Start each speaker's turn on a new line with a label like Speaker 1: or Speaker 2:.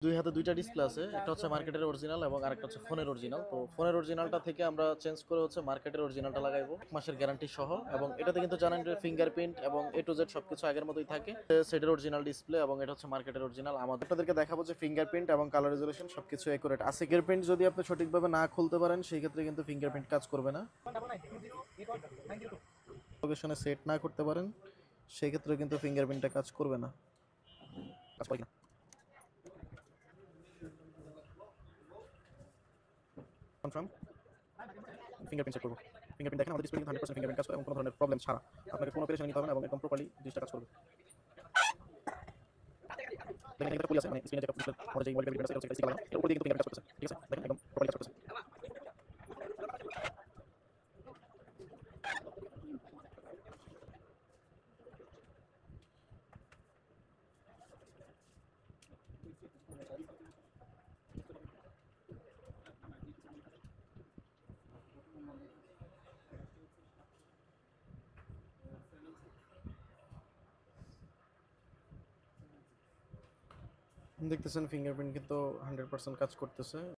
Speaker 1: দুই হাতে দুইটা ডিসপ্লে আছে, একটা হচ্ছে মার্কেটের অরিজিনাল এবং আরেকটা হচ্ছে ফোনের অরিজিনাল। তো ফোনের অরিজিনালটা থেকে আমরা চেঞ্জ করে হচ্ছে মার্কেটের অরিজিনালটা লাগাইবো 1 মাসের গ্যারান্টি সহ। এবং এটাতে কিন্তু জানেন যে ফিঙ্গারপ্রিন্ট এবং এ টু জেড সবকিছু আগের মতোই থাকে। সেটের অরিজিনাল ডিসপ্লে এবং এটা হচ্ছে মার্কেটের অরিজিনাল। আমাদের আপনাদেরকে দেখাবো যে ফিঙ্গারপ্রিন্ট এবং কালার রেজোলিউশন সবকিছু একুরেট আছে। ফিঙ্গারপ্রিন্ট যদি আপনি সঠিকভাবে না খুলতে পারেন সেই ক্ষেত্রে কিন্তু ফিঙ্গারপ্রিন্ট কাজ করবে না। লোকেশনে সেট না করতে পারেন সেই ক্ষেত্রে কিন্তু ফিঙ্গারপ্রিন্টটা কাজ করবে না, কাজ করে না। কনফার্ম ফিঙ্গারপ্রিন্ট চেক করবো। ফিঙ্গারপ্রিন্ট দেখেন আমাদের ডিসপ্লে কিন্তু 100% ফিঙ্গারপ্রিন্ট কাজ করে এবং কোনো ধরনের প্রবলেম ছাড়া। আপনাকে কোনো পেরেশানি নিতে হবে না এবং একদম প্রপারলি জিনিসটা কাজ করবে। দেখেন এটা পুলি আছে, মানে স্ক্রিনে যে ডিসপ্লে আমাদের যে ওয়ালপেপার আছে এটা হচ্ছে সিগন্যাল, এর উপর দিয়ে কিন্তু ফিঙ্গারপ্রিন্ট কাজ করতেছে। ঠিক আছে? দেখেন একদম প্রপারলি কাজ করতেছে। দেখতেছেন ফিঙ্গারপ্রিন্ট কিন্তু 100% কাজ করতেছে।